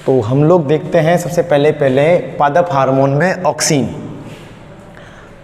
तो हम लोग देखते हैं सबसे पहले पादप हार्मोन में ऑक्सीन।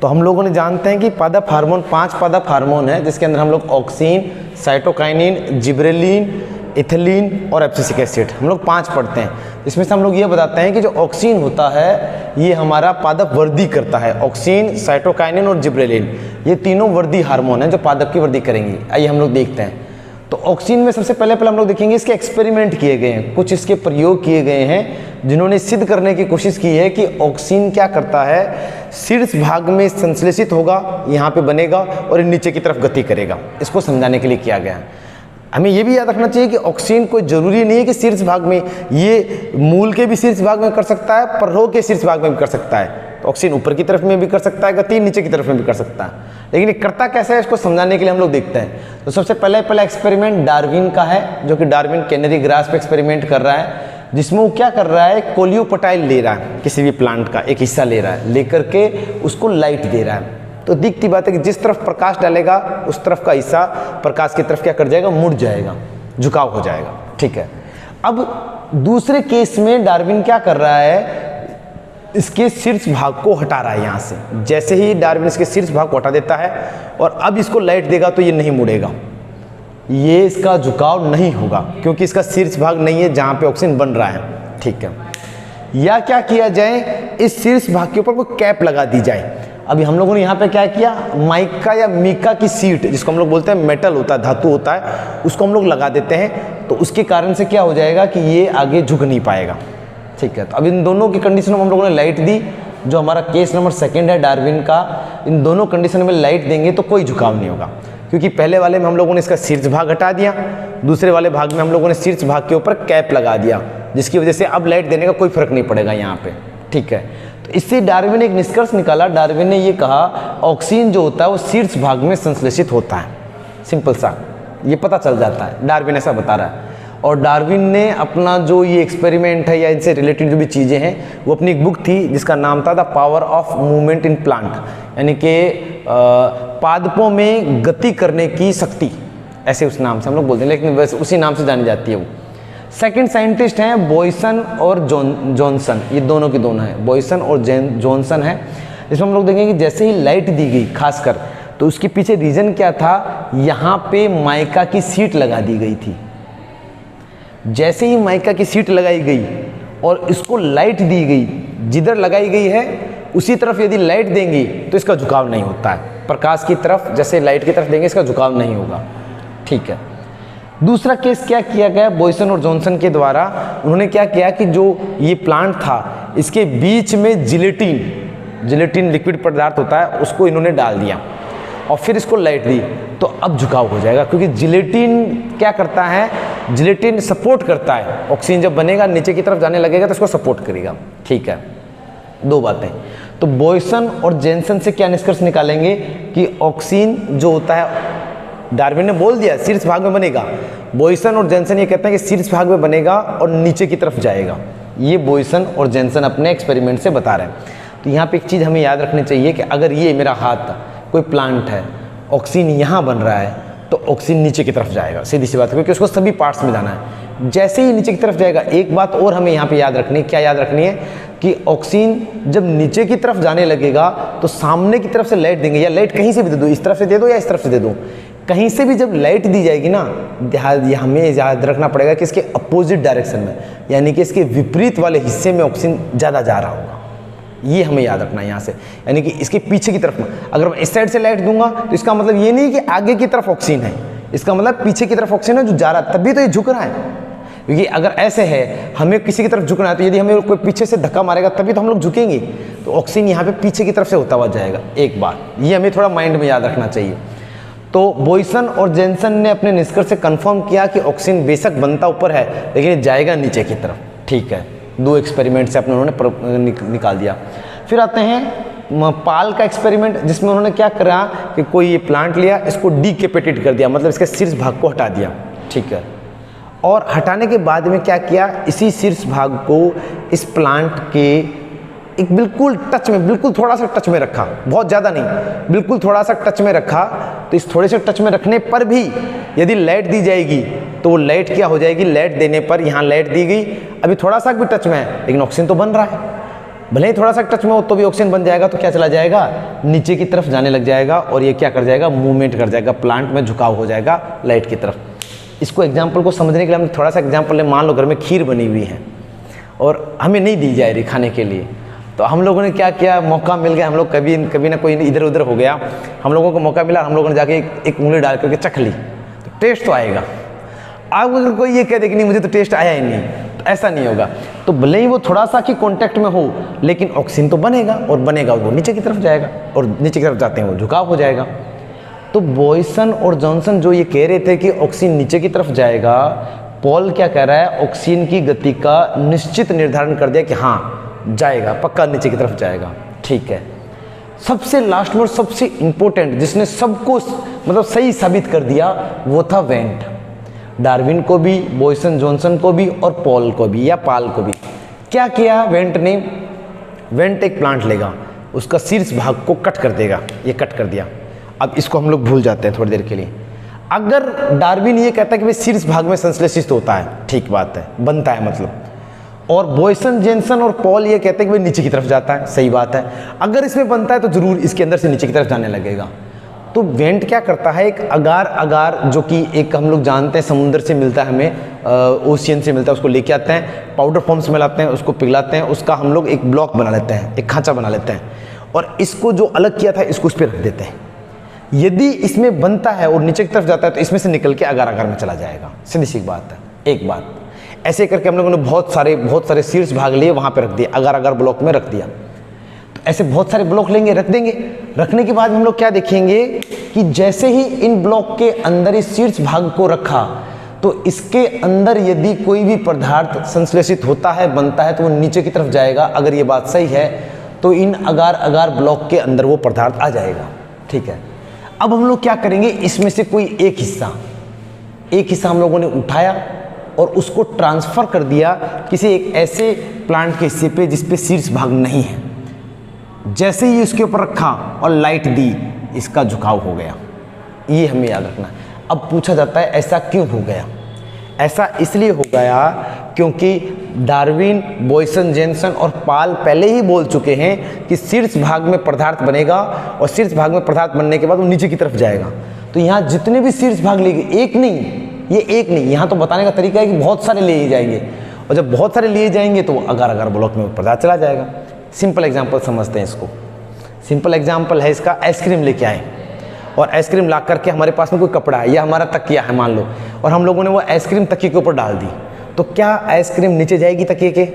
तो हम लोगों ने जानते हैं कि पादप हार्मोन 5 पादप हार्मोन है, जिसके अंदर हम लोग ऑक्सीन, साइटोकाइनिन, जिबरेलिन, इथिलीन और एब्सिसिक एसिड हम लोग 5 पढ़ते हैं। इसमें से हम लोग ये बताते हैं कि जो ऑक्सीन होता है ये हमारा पादप वृद्धि करता है। ऑक्सीन, साइटोकाइनिन और जिबरेलिन ये तीनों वृद्धि हार्मोन हैं जो पादप की वृद्धि करेंगे। आइए हम लोग देखते हैं। तो ऑक्सीन में सबसे पहले हम लोग देखेंगे इसके एक्सपेरिमेंट किए गए हैं, कुछ इसके प्रयोग किए गए हैं जिन्होंने सिद्ध करने की कोशिश की है कि ऑक्सीन क्या करता है, शीर्ष भाग में संश्लेषित होगा, यहाँ पे बनेगा और नीचे की तरफ गति करेगा। इसको समझाने के लिए किया गया है। हमें ये भी याद रखना चाहिए कि ऑक्सीन कोई जरूरी नहीं है कि शीर्ष भाग में, ये मूल के भी शीर्ष भाग में कर सकता है, प्ररोह के शीर्ष भाग में भी कर सकता है। तो ऑक्सीन ऊपर की तरफ में भी कर सकता है गति, नीचे की तरफ में भी कर सकता है, लेकिन ये करता कैसे है इसको समझाने के लिए हम लोग देखते हैं। तो सबसे पहला एक्सपेरिमेंट डार्विन का है, जो कि डार्विन कैनरी ग्रास पे एक्सपेरिमेंट कर रहा है, जिसमें वो क्या कर रहा है, कोलियोपटाइल ले रहा है, किसी भी प्लांट का एक हिस्सा ले रहा है, लेकर के उसको लाइट दे रहा है। तो दिखती बात है कि जिस तरफ प्रकाश डालेगा उस तरफ का हिस्सा प्रकाश की तरफ क्या कर जाएगा, मुड़ जाएगा, झुकाव हो जाएगा। ठीक है। अब दूसरे केस में डार्विन क्या कर रहा है, इसके शीर्ष भाग को हटा रहा है यहाँ से। जैसे ही डार्विन इसके शीर्ष भाग को हटा देता है और अब इसको लाइट देगा तो ये नहीं मुड़ेगा, ये इसका झुकाव नहीं होगा, क्योंकि इसका शीर्ष भाग नहीं है जहाँ पे ऑक्सीजन बन रहा है। ठीक है। या क्या किया जाए, इस शीर्ष भाग के ऊपर कोई कैप लगा दी जाए। अभी हम लोगों ने यहाँ पे क्या किया, माइका या मीका की सीट, जिसको हम लोग बोलते हैं मेटल होता है, धातु होता है, उसको हम लोग लगा देते हैं। तो उसके कारण से क्या हो जाएगा कि ये आगे झुक नहीं पाएगा। ठीक है। तो अब इन दोनों की कंडीशन में हम लोगों ने लाइट दी, जो हमारा केस नंबर 2 है डार्विन का। इन दोनों कंडीशन में लाइट देंगे तो कोई झुकाव नहीं होगा, क्योंकि पहले वाले में हम लोगों ने इसका शीर्ष भाग हटा दिया, दूसरे वाले भाग में हम लोगों ने शीर्ष भाग के ऊपर कैप लगा दिया, जिसकी वजह से अब लाइट देने का कोई फर्क नहीं पड़ेगा यहाँ पे। ठीक है। तो इससे डार्विन ने एक निष्कर्ष निकाला। डार्विन ने ये कहा ऑक्सीजन जो होता है वो शीर्ष भाग में संश्लेषित होता है। सिंपल सा ये पता चल जाता है, डार्विन ऐसा बता रहा है। और डार्विन ने अपना जो ये एक्सपेरिमेंट है या इनसे रिलेटेड जो भी चीज़ें हैं, वो अपनी एक बुक थी जिसका नाम था the power of movement in plant, यानी कि पादपों में गति करने की शक्ति, ऐसे उस नाम से हम लोग बोलते हैं, लेकिन वैसे उसी नाम से जानी जाती है वो। सेकंड साइंटिस्ट हैं बॉयसन और जॉनसन, ये दोनों की दोनों हैं, बॉयसन और जॉनसन है। इसमें हम लोग देखेंगे कि जैसे ही लाइट दी गई खासकर, तो उसके पीछे रीज़न क्या था, यहाँ पे माइका की सीट लगा दी गई थी। जैसे ही माइका की सीट लगाई गई और इसको लाइट दी गई, जिधर लगाई गई है उसी तरफ यदि लाइट देंगी तो इसका झुकाव नहीं होता है। प्रकाश की तरफ जैसे लाइट की तरफ देंगे इसका झुकाव नहीं होगा। ठीक है। दूसरा केस क्या किया गया बॉयसन और जॉनसन के द्वारा, उन्होंने क्या किया कि जो ये प्लांट था इसके बीच में जिलेटिन लिक्विड पदार्थ होता है, उसको इन्होंने डाल दिया और फिर इसको लाइट दी, तो अब झुकाव हो जाएगा, क्योंकि जिलेटिन क्या करता है, जिलेटिन सपोर्ट करता है। ऑक्सीजन जब बनेगा नीचे की तरफ जाने लगेगा तो इसको सपोर्ट करेगा। ठीक है। 2 बातें। तो बॉयसन और जेनसन से क्या निष्कर्ष निकालेंगे कि ऑक्सीजन जो होता है, डार्विन ने बोल दिया शीर्ष भाग में बनेगा, बॉयसन और जेनसन ये कहते हैं कि शीर्ष भाग में बनेगा और नीचे की तरफ जाएगा। ये बॉयसन और जेनसन अपने एक्सपेरिमेंट से बता रहे हैं। तो यहाँ पे एक चीज़ हमें याद रखनी चाहिए कि अगर ये मेरा हाथ कोई प्लांट है, ऑक्सीजन यहाँ बन रहा है, तो ऑक्सीजन नीचे की तरफ जाएगा, सीधी सी बात है, क्योंकि उसको सभी पार्ट्स में जाना है। जैसे ही नीचे की तरफ जाएगा, एक बात और हमें यहाँ पे याद रखनी है, क्या याद रखनी है कि ऑक्सीजन जब नीचे की तरफ जाने लगेगा तो सामने की तरफ से लाइट देंगे, या लाइट कहीं से भी दे दो, इस तरफ से दे दो या इस तरफ से दे दो, कहीं से भी जब लाइट दी जाएगी ना, हमें याद रखना पड़ेगा कि इसके अपोजिट डायरेक्शन में, यानी कि इसके विपरीत वाले हिस्से में ऑक्सीजन ज़्यादा जा रहा होगा। ये हमें याद रखना है यहाँ से, यानी कि इसके पीछे की तरफ में अगर मैं इस साइड से लाइट दूंगा तो इसका मतलब ये नहीं कि आगे की तरफ ऑक्सीजन है, इसका मतलब पीछे की तरफ ऑक्सीजन है जो जा रहा है, तभी तो ये झुक रहा है। क्योंकि अगर ऐसे है, हमें किसी की तरफ झुकना है, तो यदि हमें कोई पीछे से धक्का मारेगा तभी तो हम लोग झुकेंगे, तो ऑक्सीजन यहाँ पे पीछे की तरफ से होता हुआ जाएगा। एक बात ये हमें थोड़ा माइंड में याद रखना चाहिए। तो बॉयसन और जेनसन ने अपने निष्कर्ष से कंफर्म किया कि ऑक्सीजन बेशक बनता ऊपर है, लेकिन ये जाएगा नीचे की तरफ। ठीक है। 2 एक्सपेरिमेंट से अपने उन्होंने निकाल दिया। फिर आते हैं पाल का एक्सपेरिमेंट, जिसमें उन्होंने क्या करा कि कोई ये प्लांट लिया, इसको डीकैपिटेट कर दिया, मतलब इसके शीर्ष भाग को हटा दिया। ठीक है। और हटाने के बाद में क्या किया, इसी शीर्ष भाग को इस प्लांट के एक बिल्कुल टच में, बिल्कुल थोड़ा सा टच में रखा, बहुत ज़्यादा नहीं, बिल्कुल थोड़ा सा टच में रखा, तो इस थोड़े से टच में रखने पर भी यदि लाइट दी जाएगी तो वो लाइट क्या हो जाएगी, लाइट देने पर यहाँ लाइट दी गई, अभी थोड़ा सा भी टच में है लेकिन ऑक्सीजन तो बन रहा है, भले ही थोड़ा सा टच में हो तो भी ऑक्सीजन बन जाएगा, तो क्या चला जाएगा, नीचे की तरफ जाने लग जाएगा और ये क्या कर जाएगा, मूवमेंट कर जाएगा, प्लांट में झुकाव हो जाएगा लाइट की तरफ। इसको एग्जाम्पल को समझने के लिए हम थोड़ा सा एग्जाम्पल लें। मान लो घर में खीर बनी हुई है और हमें नहीं दी जा रही खाने के लिए, तो हम लोगों ने क्या किया, मौका मिल गया, हम लोग कभी ना कोई इधर उधर हो गया, हम लोगों को मौका मिला, हम लोगों ने जाके एक उंगली डाल करके चख ली, तो टेस्ट तो आएगा। अब अगर कोई ये कह दे कि नहीं मुझे तो टेस्ट आया ही नहीं, तो ऐसा नहीं होगा। तो भले ही वो थोड़ा सा कि कांटेक्ट में हो लेकिन ऑक्सीजन तो बनेगा, और बनेगा वो नीचे की तरफ जाएगा, और नीचे की तरफ जाते हैं वो झुकाव हो जाएगा। तो बॉयसन और जॉनसन जो ये कह रहे थे कि ऑक्सीजन नीचे की तरफ जाएगा, पॉल क्या कह रहा है, ऑक्सीजन की गति का निश्चित निर्धारण कर दिया कि हाँ जाएगा, पक्का नीचे की तरफ जाएगा। ठीक है, सबसे लास्ट में और सबसे इंपॉर्टेंट जिसने सबको मतलब सही साबित कर दिया वो था वेंट। डार्विन को भी, बॉयसन जॉनसन को भी और पॉल को भी या पाल को भी। क्या किया वेंट ने, वेंट एक प्लांट लेगा, उसका शीर्ष भाग को कट कर देगा, ये कट कर दिया। अब इसको हम लोग भूल जाते हैं थोड़ी देर के लिए। अगर डार्विन ये कहता है कि भाई शीर्ष भाग में संश्लेषित होता है, ठीक बात है, बनता है मतलब, और बॉयसन जेनसन और पॉल ये कहते हैं कि भाई नीचे की तरफ जाता है, सही बात है। अगर इसमें बनता है तो जरूर इसके अंदर से नीचे की तरफ जाने लगेगा। तो वेंट क्या करता है, एक अगार अगार जो कि एक हम लोग जानते हैं समुद्र से मिलता है हमें, ओशियन से मिलता है, उसको लेके आते हैं, पाउडर फॉर्म्स में लाते हैं, उसको पिघलाते हैं, उसका हम लोग एक ब्लॉक बना लेते हैं, एक खांचा बना लेते हैं, और इसको जो अलग किया था इसको उस पर रख देते हैं। यदि इसमें बनता है और नीचे की तरफ जाता है तो इसमें से निकल के अगार अगार में चला जाएगा, सीधी सी बात है। एक बात ऐसे करके हम लोगों ने बहुत सारे शीर्ष भाग लिए, वहाँ पे रख दिए, अगार अगार ब्लॉक में रख दिया। तो ऐसे बहुत सारे ब्लॉक लेंगे, रख देंगे। रखने के बाद हम लोग क्या देखेंगे कि जैसे ही इन ब्लॉक के अंदर इस शीर्ष भाग को रखा तो इसके अंदर यदि कोई भी पदार्थ संश्लेषित होता है, बनता है, तो वो नीचे की तरफ जाएगा। अगर ये बात सही है तो इन अगार अगार ब्लॉक के अंदर वो पदार्थ आ जाएगा। ठीक है, अब हम लोग क्या करेंगे, इसमें से कोई एक हिस्सा हम लोगों ने उठाया और उसको ट्रांसफर कर दिया किसी एक ऐसे प्लांट के हिस्से पे जिस पे शीर्ष भाग नहीं है। जैसे ही इसके ऊपर रखा और लाइट दी, इसका झुकाव हो गया। ये हमें याद रखना है। अब पूछा जाता है ऐसा क्यों हो गया? ऐसा इसलिए हो गया क्योंकि डार्विन, बॉयसन, जेनसन और पाल पहले ही बोल चुके हैं कि शीर्ष भाग में पदार्थ बनेगा और शीर्ष भाग में पदार्थ बनने के बाद वो नीचे की तरफ जाएगा। तो यहाँ जितने भी शीर्ष भाग लेंगे, एक नहीं, यहाँ तो बताने का तरीका है कि बहुत सारे लिए जाएंगे, और जब बहुत सारे लिए जाएंगे तो अगार अगार ब्लॉक में पदार्थ चला जाएगा। सिंपल एग्जाम्पल समझते हैं इसको। सिंपल एग्जाम्पल है इसका, आइसक्रीम लेके आए और आइसक्रीम ला करके हमारे पास में कोई कपड़ा है या हमारा तकिया है मान लो, और हम लोगों ने वो आइसक्रीम तकिए के ऊपर डाल दी, तो क्या आइसक्रीम नीचे जाएगी तकिए के?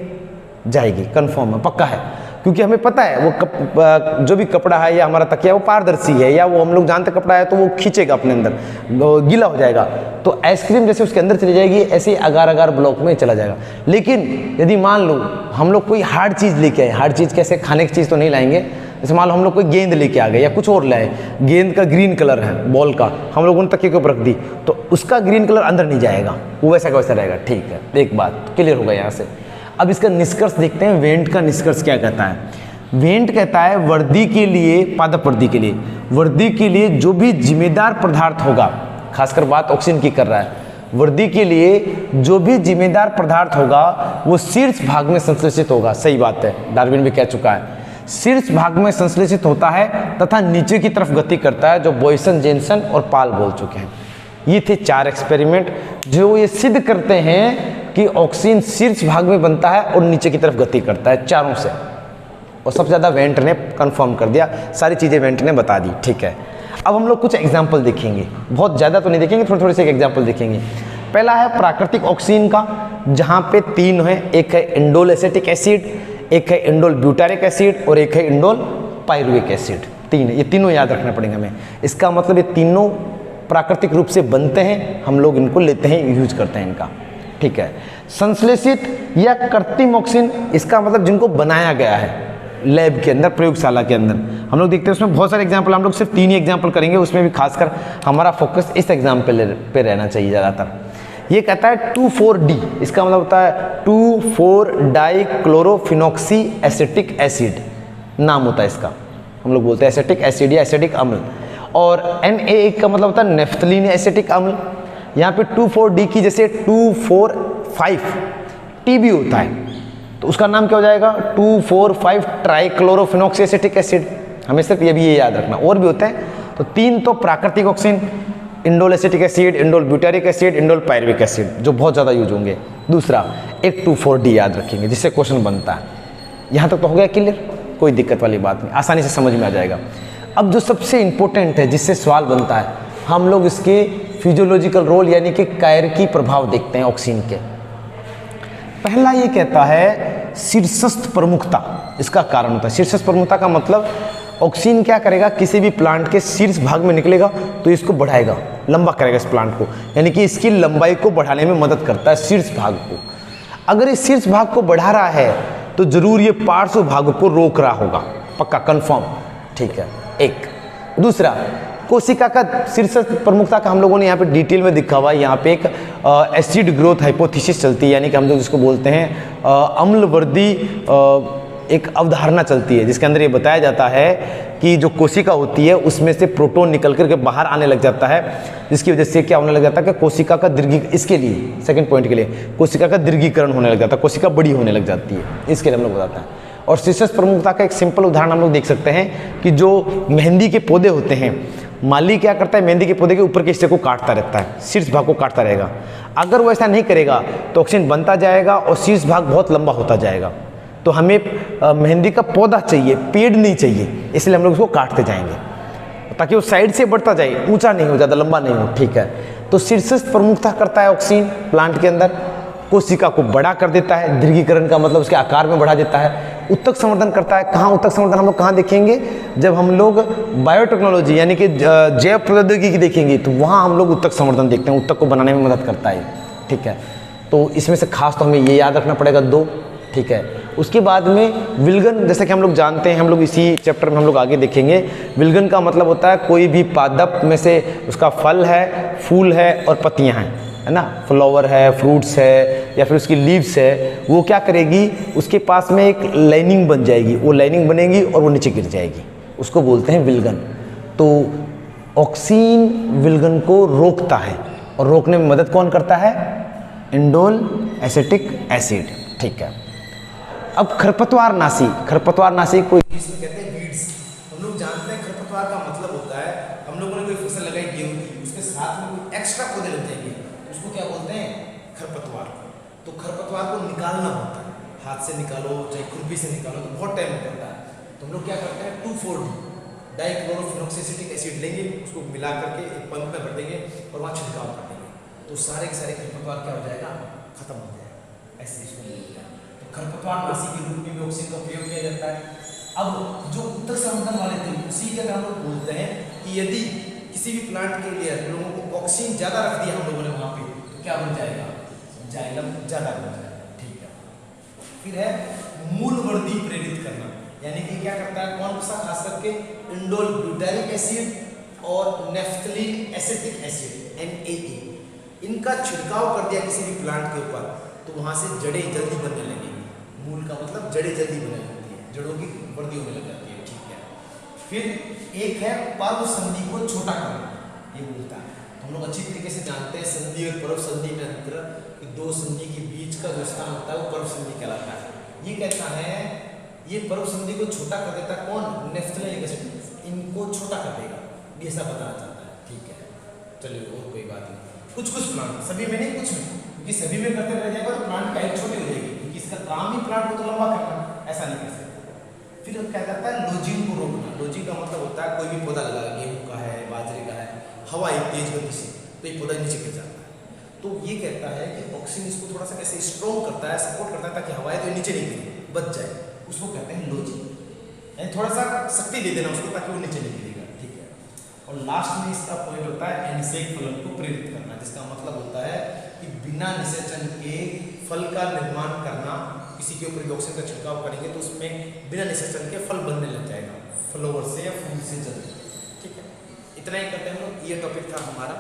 जाएगी, कंफर्म है, पक्का है, क्योंकि हमें पता है वो जो भी कपड़ा है या हमारा तकिया वो पारदर्शी है, या वो हम लोग जानते कपड़ा है तो वो खींचेगा अपने अंदर, गीला हो जाएगा। तो आइसक्रीम जैसे उसके अंदर चली जाएगी, ऐसे ही अगार अगार ब्लॉक में चला जाएगा। लेकिन यदि मान लो हम लोग कोई हार्ड चीज़ लेके आए, हार्ड चीज़ कैसे, खाने की चीज़ तो नहीं लाएंगे, जैसे मान लो हम लोग कोई गेंद लेके आ गए या कुछ और लाए, गेंद का ग्रीन कलर है बॉल का, हम लोगों ने तकिए के ऊपर रख दी, तो उसका ग्रीन कलर अंदर नहीं जाएगा, वो वैसा का वैसा रहेगा। ठीक है, एक बात क्लियर होगा यहाँ से। अब इसका निष्कर्ष देखते हैं, वेंट का निष्कर्ष क्या कहता है। वेंट कहता है वर्दी के लिए, पादप वर्दी के लिए, वर्दी के लिए जो भी जिम्मेदार पदार्थ होगा, खासकर बात ऑक्सीजन की कर रहा है, वर्दी के लिए जो भी जिम्मेदार पदार्थ होगा वो शीर्ष भाग में संश्लेषित होगा। सही बात है, डार्विन भी कह चुका है, शीर्ष भाग में संश्लेषित होता है तथा नीचे की तरफ गति करता है, जो बॉयसन, जेनसन और पाल बोल चुके हैं। ये थे 4 एक्सपेरिमेंट जो ये सिद्ध करते हैं कि ऑक्सीजन शीर्ष भाग में बनता है और नीचे की तरफ गति करता है, चारों से। और सबसे ज़्यादा वेंट ने कंफर्म कर दिया, सारी चीज़ें वेंट ने बता दी। ठीक है, अब हम लोग कुछ एग्जाम्पल देखेंगे, बहुत ज़्यादा तो नहीं देखेंगे, थोड़े से एग्जाम्पल देखेंगे। पहला है प्राकृतिक ऑक्सीजन का, जहाँ पे 3 है, एक है इंडोल एसिटिक एसिड, एक है इंडोल ब्यूटारिक एसिड और एक है इंडोल पायरुविक एसिड। 3 है, ये तीनों याद रखना पड़ेगा हमें। इसका मतलब ये तीनों प्राकृतिक रूप से बनते हैं, हम लोग इनको लेते हैं, यूज करते हैं इनका। ठीक है, संश्लेषित या कृत्रिम ऑक्सीजन, इसका मतलब जिनको बनाया गया है लैब के अंदर, प्रयोगशाला के अंदर। हम लोग देखते हैं उसमें बहुत सारे एग्जाम्पल, हम लोग सिर्फ 3 ही एग्जाम्पल करेंगे, उसमें भी खासकर हमारा फोकस इस एग्जाम्पल पे रहना चाहिए ज़्यादातर। ये कहता है 2,4-D, इसका मतलब होता है 2,4-डाइक्लोरोफिनॉक्सी एसिटिक एसिड, नाम होता है इसका, हम लोग बोलते हैं एसिटिक एसिड या एसिटिक अम्ल। और Na का मतलब होता है नेफ्थलीन एसिटिक अम्ल। यहाँ पे 2,4-D की जैसे 2,4,5-T भी होता है, तो उसका नाम क्या हो जाएगा 2,4,5 ट्राइक्लोरोफिनॉक्सी एसिटिक एसिड। हमें सिर्फ ये भी याद रखना, और भी होते हैं। तो 3 तो प्राकृतिक oxygen, indole acetic acid, indole butyric acid, indole pyruvic acid, जो बहुत ज़्यादा यूज होंगे। दूसरा एक 2,4-D याद रखेंगे, जिससे क्वेश्चन बनता है। यहाँ तक तो हो गया क्लियर, कोई दिक्कत वाली बात नहीं, आसानी से समझ में आ जाएगा। अब जो सबसे इंपॉर्टेंट है, जिससे सवाल बनता है, हम लोग इसके फिजियोलॉजिकल रोल यानी कि कायरकी प्रभाव देखते हैं ऑक्सीजन के। पहला ये कहता है शीर्षस्थ प्रमुखता, इसका कारण होता है। शीर्षस्थ प्रमुखता का मतलब ऑक्सीजन क्या करेगा, किसी भी प्लांट के शीर्ष भाग में निकलेगा तो इसको बढ़ाएगा, लंबा करेगा इस प्लांट को, यानी कि इसकी लंबाई को बढ़ाने में मदद करता है शीर्ष भाग को। अगर इस शीर्ष भाग को बढ़ा रहा है तो जरूर ये पार्श्व भाग को रोक रहा होगा, पक्का कंफर्म, ठीक है। एक दूसरा, कोशिका का शीर्ष प्रमुखता का हम लोगों ने यहाँ पे डिटेल में दिखा हुआ है। यहाँ पे एक एसिड ग्रोथ हाइपोथेसिस चलती है, यानी कि हम लोग जिसको बोलते हैं अम्लवर्दी एक अवधारणा चलती है, जिसके अंदर ये बताया जाता है कि जो कोशिका होती है उसमें से प्रोटॉन निकल करके बाहर आने लग जाता है, जिसकी वजह से क्या होने लग जाता है कि कोशिका का इसके लिए सेकंड पॉइंट के लिए कोशिका का दीर्घीकरण होने लग जाता है, कोशिका बड़ी होने लग जाती है, इसके लिए हम लोग बताते हैं। और शीर्षस्थ प्रमुखता का एक सिंपल उदाहरण हम लोग देख सकते हैं कि जो मेहंदी के पौधे होते हैं, माली क्या करता है, मेहंदी के पौधे के ऊपर के हिस्से को काटता रहता है, शीर्ष भाग को काटता रहेगा। अगर वो ऐसा नहीं करेगा तो ऑक्सीजन बनता जाएगा और शीर्ष भाग बहुत लंबा होता जाएगा। तो हमें मेहंदी का पौधा चाहिए, पेड़ नहीं चाहिए, इसलिए हम लोग उसको काटते जाएंगे ताकि वो साइड से बढ़ता जाए, ऊंचा नहीं हो, ज़्यादा लंबा नहीं हो, ठीक है। तो शीर्षस्थ प्रमुखता करता है ऑक्सीजन प्लांट के अंदर, कोशिका को बड़ा कर देता है, दीर्घीकरण का मतलब उसके आकार में बढ़ा देता है। उत्तक संवर्धन करता है, कहाँ उत्तक संवर्धन हम लोग कहाँ देखेंगे, जब हम लोग बायोटेक्नोलॉजी यानी कि जैव प्रौद्योगिकी देखेंगे तो वहाँ हम लोग उत्तक संवर्धन देखते हैं, उत्तक को बनाने में मदद करता है, ठीक है। तो इसमें से खास तो हमें ये याद रखना पड़ेगा 2, ठीक है। उसके बाद में विल्गन, जैसे कि हम लोग जानते हैं, हम लोग इसी चैप्टर में हम लोग आगे देखेंगे। विल्गन का मतलब होता है कोई भी पादप में से उसका फल है, फूल है और पत्तियां हैं, है ना, फ्लावर है, फ्रूट्स है या फिर उसकी लीव्स है, वो क्या करेगी, उसके पास में एक लाइनिंग बन जाएगी, वो लाइनिंग बनेगी और वो नीचे गिर जाएगी, उसको बोलते हैं विल्गन। तो ऑक्सीन विल्गन को रोकता है, और रोकने में मदद कौन करता है, इंडोल एसिटिक एसिड, ठीक है। अब खरपतवारनाशी, खरपतवारनाशी कोई इसमें कहते हैं वीड्स। हम लोग जानते हैं खरपतवार का मतलब होता है, हम लोगों ने कोई फसल लगाई गेहूं की, उसके साथ में कोई एक्स्ट्रा पौधे लग जाएंगे, उसको क्या बोलते हैं, खरपतवार। तो खरपतवार को निकालना होता है, हाथ से निकालो चाहे खुरपी से निकालो तो बहुत टाइम लगता है। तो हम लोग क्या करते हैं 2,4-D डाइक्लोरोफिनॉक्सी एसिटिक एसिड लेंगे, उसको मिला करके एक पंप में भर देंगे और वहाँ छिड़काव कर देंगे, तो सारे के सारे खरपतवार क्या हो जाएगा, खत्म हो जाएगा, ऐसे इसको बोलते हैं। तो खरपतवारनाशी के रूप में भी ऑक्सीजन का उपयोग किया जाता है। अब जो उत्तक संवर्धन वाले थे उसी के हम लोग बोलते हैं कि यदि किसी भी प्लांट के लिए लोगों को ऑक्सीजन ज़्यादा रख दिया हम लोगों ने वहाँ पे, तो क्या बन जाएगा, जाइलम ज़्यादा बन जाएगा, ठीक है। फिर है मूल वृद्धि प्रेरित करना, यानी कि क्या करता है, कौन सा, खास करके इंडोल ब्यूटारिक एसिड और नेफ्थलीन एसिटिक एसिड NaE, इनका छिड़काव कर दिया किसी भी प्लांट के ऊपर तो वहाँ से जड़ें जल्दी बनने लगेंगी। मूल का मतलब जड़ें जल्दी बनने लगती है, जड़ों की वृद्धि होने लग जाती है, ठीक है। फिर एक है पर्व संधि को छोटा करना, ये बोलता है। हम लोग अच्छी तरीके से जानते हैं संधि और पर्व संधि में अंतर, कि 2 संधि के बीच का जो स्थान होता है वो पर्व संधि कहलाता है। ये कहता है ये पर्व संधि को छोटा कर देता है, कौन, नेफ्थलीन एसिड, इनको छोटा कर देगा, ये ऐसा बताना चाहता है, ठीक है। चलिए और कोई बात नहीं, कुछ प्लांट, सभी में नहीं, कुछ में, क्योंकि सभी में करते रह जाएगा तो प्लांट का एक छोटी हो जाएगी, क्योंकि इसका काम ही प्लांट को तो लंबा करना, ऐसा नहीं कर सकते। फिर क्या करता है, लोजिंग को रोकना। लोजिंग का मतलब होता है कोई भी पौधा लगा, गेहूं का है, बाजरे का है, हवा एक तेज गति से तो ये पौधा नीचे गिर जाता है। तो ये कहता है कि ऑक्सीजन इसको थोड़ा सा कैसे स्ट्रॉन्ग करता है, सपोर्ट करता है ताकि हवाएं तो नीचे नहीं गिरे, बच जाए, उसको कहते हैं लोजिंग, यानी थोड़ा सा शक्ति दे देना उसको ताकि वो नीचे नहीं गिरेगा, ठीक है। और लास्ट में इसका पॉइंट होता है एनसेक फलन को प्रेरित करना, जिसका मतलब होता है कि बिना निषेचन के फल का निर्माण करना। किसी के ऊपर ऑक्सीजन का छिड़काव करेंगे तो उसमें बिना निषेचन के फल बनने लग जाएगा, फ्लावर से या फूल से जल्दी, ठीक है। इतना ही करते हैं हम लोग, ये टॉपिक था हमारा।